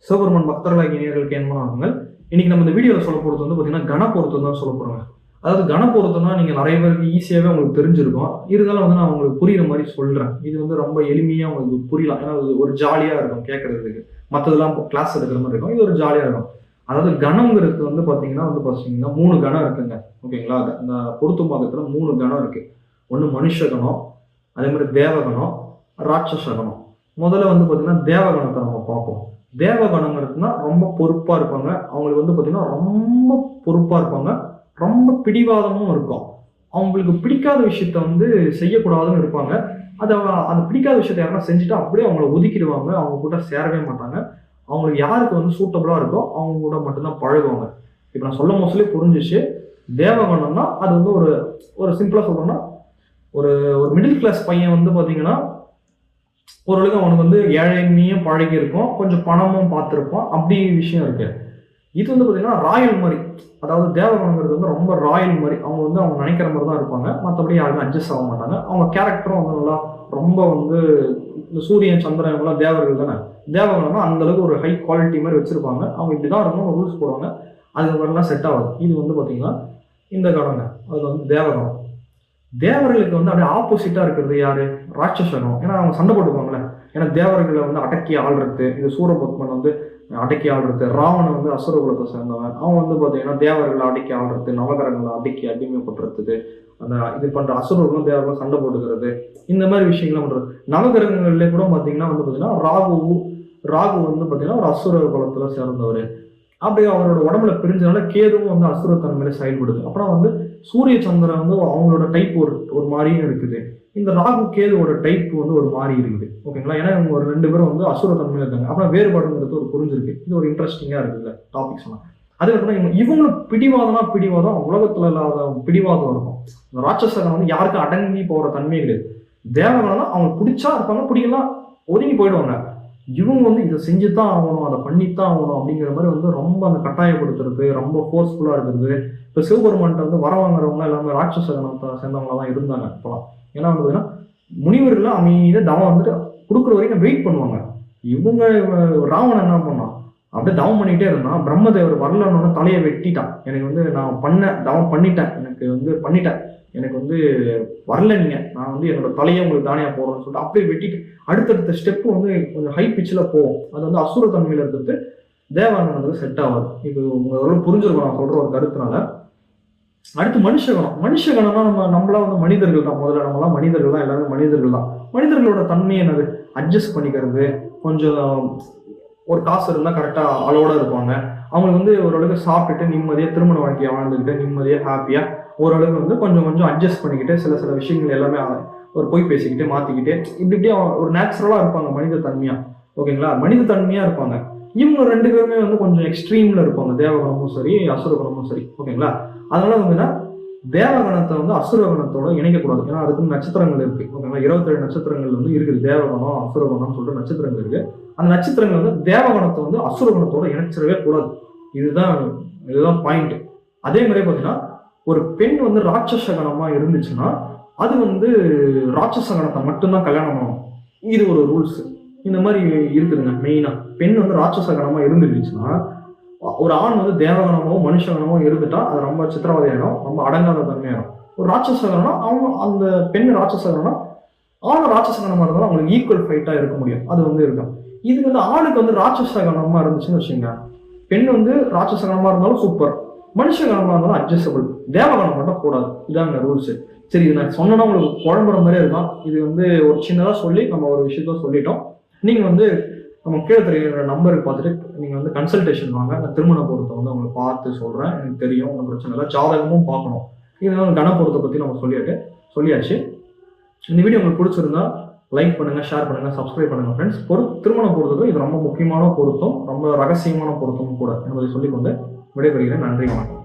சிவபெருமான் பக்தர்களாகிய நேயர்களுக்கு என்பனாங்கள். இன்னைக்கு நம்ம இந்த வீடியோவில் சொல்ல போகிறது வந்து பார்த்தீங்கன்னா கண பொருத்தம் தான் சொல்ல போகிறோங்க. அதாவது கண பொருத்தம்னா நீங்கள் நிறைய பேருக்கு ஈஸியாகவே உங்களுக்கு தெரிஞ்சிருக்கும். இருந்தாலும் வந்து நான் உங்களுக்கு புரியுற மாதிரி சொல்கிறேன். இது வந்து ரொம்ப எளிமையாக உங்களுக்கு புரியலாம். ஏன்னா அது ஒரு ஜாலியாக இருக்கும் கேட்கறதுக்கு. மற்றதெல்லாம் கிளாஸ் எடுக்கிற மாதிரி இருக்கும். இது ஒரு ஜாலியாக இருக்கும். அதாவது கணங்கிறது வந்து பார்த்தீங்கன்னா 3 கணம் இருக்குங்க. ஓகேங்களா? அந்த பொருத்தும் பாகத்தில் 3 கணம் இருக்கு. ஒன்று மனுஷ கணம், அதே மாதிரி தேவகணம், ராட்சச கணம். முதல்ல வந்து பார்த்தீங்கன்னா தேவகணத்தை நம்ம பார்ப்போம். தேவகணங்கிறதுனா ரொம்ப பொறுப்பா இருப்பாங்க. அவங்களுக்கு வந்து பார்த்தீங்கன்னா ரொம்ப பொறுப்பா இருப்பாங்க. ரொம்ப பிடிவாதமும் இருக்கும். அவங்களுக்கு பிடிக்காத விஷயத்த வந்து செய்யக்கூடாதுன்னு இருப்பாங்க. அந்த பிடிக்காத விஷயத்த யாருன்னா செஞ்சுட்டா அப்படியே அவங்கள ஒதுக்கிடுவாங்க. அவங்க கூட சேரவே மாட்டாங்க. அவங்களுக்கு யாருக்கு வந்து சூட்டபிளா இருக்கோ அவங்க கூட மட்டும்தான் பழகுவாங்க. இப்போ நான் சொல்ல மோஸ்ட்லி புரிஞ்சிச்சு. தேவகணம்னா அது வந்து ஒரு சிம்பிளா சொல்றோம்னா ஒரு மிடில் கிளாஸ் பையன் வந்து பார்த்தீங்கன்னா ஓரளவுக்கு அவனுக்கு வந்து ஏழைமையும் பழகி இருக்கும், கொஞ்சம் பணமும் பார்த்துருப்பான். அப்படி விஷயம் இருக்கு. இது வந்து பார்த்தீங்கன்னா ராயல் மாதிரி. அதாவது தேவகணங்கிறது வந்து ரொம்ப ராயல் மாதிரி. அவங்க வந்து அவங்க நினைக்கிற மாதிரி தான் இருப்பாங்க. மற்றபடி யாருமே அட்ஜஸ்ட் ஆக மாட்டாங்க. அவங்க கேரக்டரும் வந்து நல்லா ரொம்ப வந்து இந்த சூரியன் சந்திரன் இவங்கெல்லாம் தேவர்கள் தானே. தேவகணம்னா அந்த அளவுக்கு ஒரு ஹை குவாலிட்டி மாதிரி வச்சிருப்பாங்க. அவங்க இப்படிதான் இருக்கணும் ரூல்ஸ் போடுவாங்க. அது மாதிரிலாம் செட் ஆகாது. இது வந்து பார்த்தீங்கன்னா இந்த கணங்க. அது வந்து தேவகணம். தேவர்களுக்கு வந்து அப்படியே ஆப்போசிட்டா இருக்கிறது யாரு? ராட்சசகம். ஏன்னா அவங்க சண்டை போட்டுக்குவாங்களே. ஏன்னா தேவர்களை வந்து அடக்கி ஆள்றது, இந்த சூரபத்மன் வந்து அடக்கி ஆள்றது, ராவணன் வந்து அசுர குலத்தை சேர்ந்தவன். அவன் வந்து பார்த்தீங்கன்னா தேவர்களை அடக்கி ஆள்றது, நவகரங்களை அடக்கி அடிமைப்படுத்துறது, அந்த இது பண்ற அசுரர்களும் தேவர்களும் சண்டை போட்டுக்கிறது, இந்த மாதிரி விஷயங்கள்லாம் பண்றது. நவகிரகங்கள்ல கூட பார்த்தீங்கன்னா வந்து பார்த்தீங்கன்னா ராகு வந்து பார்த்தீங்கன்னா ஒரு அசுர குலத்துல சேர்ந்தவர். அப்படி அவரோட உடம்புல பிரிஞ்சதுனால கேதுவும் வந்து அசுரத்தன்மையில செயல்படுது. அப்புறம் வந்து சூரிய சந்திரன் வந்து அவங்களோட டைப் ஒரு மாதிரியும் இருக்குது. இந்த ராகு கேதுவோட டைப் வந்து ஒரு மாதிரி இருக்குது. ஓகேங்களா? ஏன்னா இவங்க ஒரு 2 பேரும் வந்து அசுரத்தன்மையில இருக்காங்க. அப்புறம் வேறுபாடுங்கிறது ஒரு புரிஞ்சிருக்கு. இது ஒரு இன்ட்ரெஸ்டிங்கா இருக்குல்ல டாபிக் சொன்னா. அதுக்கப்புறம் இவங்களும் பிடிவாதம் உலகத்துல இல்லாத பிடிவாதம் இருக்கும். இந்த ராட்சசகன் வந்து யாருக்கும் அடங்கி போற தன்மை கிடையாது. தேவகணம் தான் அவங்க பிடிச்சா இருப்பாங்க, பிடிக்கலாம் ஒதுங்கி போயிடுவாங்க. இவங்க வந்து இதை செஞ்சுதான் ஆகணும், அதை பண்ணித்தான் ஆகணும் அப்படிங்கிற மாதிரி வந்து ரொம்ப அந்த கட்டாயப்படுத்துறது, ரொம்ப ஃபோர்ஸ்ஃபுல்லா இருக்கிறது. இப்போ சிவபெருமான்கிட்ட வந்து வர வாங்குறவங்க எல்லாமே ராட்சச கணத்தை சேர்ந்தவங்களா தான் இருந்தாங்க இப்போலாம். ஏன்னா வந்து முனிவர்கள் அமைதியாக தவம் வந்துட்டு கொடுக்குற வரைக்கும் வெயிட் பண்ணுவாங்க. இவங்க ராவணன் என்ன பண்ணான்? அப்படியே தவம் பண்ணிட்டே இருந்தான். பிரம்மதேவர் வரலன்னு தலையை வெட்டிட்டான். எனக்கு வந்து நான் தவம் பண்ணிட்டேன், எனக்கு வந்து வரல நீங்க, நான் வந்து என்னோட தலையை உங்களுக்கு தானியா போடுறேன்னு சொல்லிட்டு அப்படியே வெட்டிட்டு அடுத்தடுத்த ஸ்டெப் வந்து கொஞ்சம் ஹை பிச்சில் போகும். அது வந்து அசுர தன்மையில இருக்கிறது தேவானந்தத்துக்கு செட் ஆகாது. இது உங்களுக்கு புரிஞ்சிருக்கும் நான் சொல்ற ஒரு கருத்துனால. அடுத்து மனுஷகணம்னா நம்மளாம் வந்து மனிதர்கள் தான். முதல்ல நம்மளாம் மனிதர்கள் தான், எல்லாரும் மனிதர்கள் தான். மனிதர்களோட தன்மை என்னது? அட்ஜஸ்ட் பண்ணிக்கிறது, கொஞ்சம் ஒரு காசு இருந்தால் கரெக்டாக அளவோட இருப்பாங்க. அவங்களுக்கு வந்து ஓரளவுக்கு சாப்பிட்டுட்டு நிம்மதியாக திருமண வாழ்க்கையை வாழ்ந்துக்கிட்டு நிம்மதியாக ஹாப்பியாக ஓரளவுக்கு வந்து கொஞ்சம் அட்ஜஸ்ட் பண்ணிக்கிட்டு சில விஷயங்கள் எல்லாமே ஒரு பொய் பேசிக்கிட்டு மாற்றிக்கிட்டு இப்படி ஒரு நேச்சுரலாக இருப்பாங்க மனித தன்மையாக. ஓகேங்களா? மனித தன்மையாக இருப்பாங்க. இவங்க 2 பேருமே வந்து கொஞ்சம் எக்ஸ்ட்ரீமில் இருப்பாங்க. தேவகணமும் சரி அசுரகணமும் சரி. ஓகேங்களா? அதனால வந்து தேவகணத்தை வந்து அசுரகணத்தோட இணைக்கக்கூடாது. ஏன்னா அதுக்கு நட்சத்திரங்கள் இருக்கு. ஓகேங்களா? 27 நட்சத்திரங்கள் வந்து இருக்குது. தேவகணம் அசுரகணம்னு சொல்லிட்டு நட்சத்திரங்கள் இருக்கு. அந்த நட்சத்திரங்கள் வந்து தேவகணத்தை வந்து அசுரகணத்தோட இணைச்சிடவே கூடாது. இதுதான் பாயிண்ட். அதே மாதிரி பார்த்தீங்கன்னா ஒரு பெண் வந்து ராட்சச கணமா இருந்துச்சுன்னா அது வந்து ராட்சச கணத்தை மட்டும்தான் கல்யாணம் பண்ணணும். இது ஒரு ரூல்ஸ். இந்த மாதிரி இருக்குதுங்க. மெயினா பெண் வந்து ராட்சச கணமா இருந்துச்சுன்னா ஒரு ஆண் வந்து தேவகணமோ மனுஷகணமோ இருந்துட்டா அது ரொம்ப சித்திரவதையாயிடும், ரொம்ப அடங்காத தன்மையாயிடும். ஒரு ராட்சசகனா அவங்க அந்த பெண் ராட்சசகனா ஆண் ராட்சசகனமா இருந்தாலும் அவங்களுக்கு ஈக்குவல் ஃபைட்டா இருக்க முடியும். அது வந்து இருக்கும். இது வந்து ஆணுக்கு வந்து ராட்சசகனமா இருந்துச்சுன்னு வச்சுங்க, பெண் வந்து ராட்சசகனமா இருந்தாலும் சூப்பர், மனுஷகனமா இருந்தாலும் அட்ஜஸ்டபிள். தேவகணம் மட்டும் கூடாது. இதாங்க ரூல்ஸ். சரி, இது நான் சொன்னா உங்களுக்கு குழம்புற மாதிரியே இருக்கும். இது வந்து ஒரு சின்னதா சொல்லி நம்ம ஒரு விஷயத்த சொல்லிட்டோம். நீங்க வந்து நம்ம கீழே தெரியுற நம்பருக்கு பார்த்துட்டு நீங்க வந்து கன்சல்டேஷன் வாங்க. நான் திருமண பொருத்தம் வந்து உங்களுக்கு பார்த்து சொல்றேன். எனக்கு தெரியும், ஒன்றும் பிரச்சனை இல்லை. ஜாதகமும் பார்க்கணும். இதனால கணப்பொருத்தை பத்தி நம்ம சொல்லியாச்சு. இந்த வீடியோ உங்களுக்கு பிடிச்சிருந்தா லைக் பண்ணுங்க, ஷேர் பண்ணுங்க, சப்ஸ்கிரைப் பண்ணுங்க ஃப்ரெண்ட்ஸ். திருமண பொருத்தம் இது ரொம்ப முக்கியமான பொருத்தம், ரொம்ப ரகசியமான பொருத்தமும் கூட என்பதை சொல்லிக்கொண்டு விடைபெறுகிறேன். நன்றி, வணக்கம்.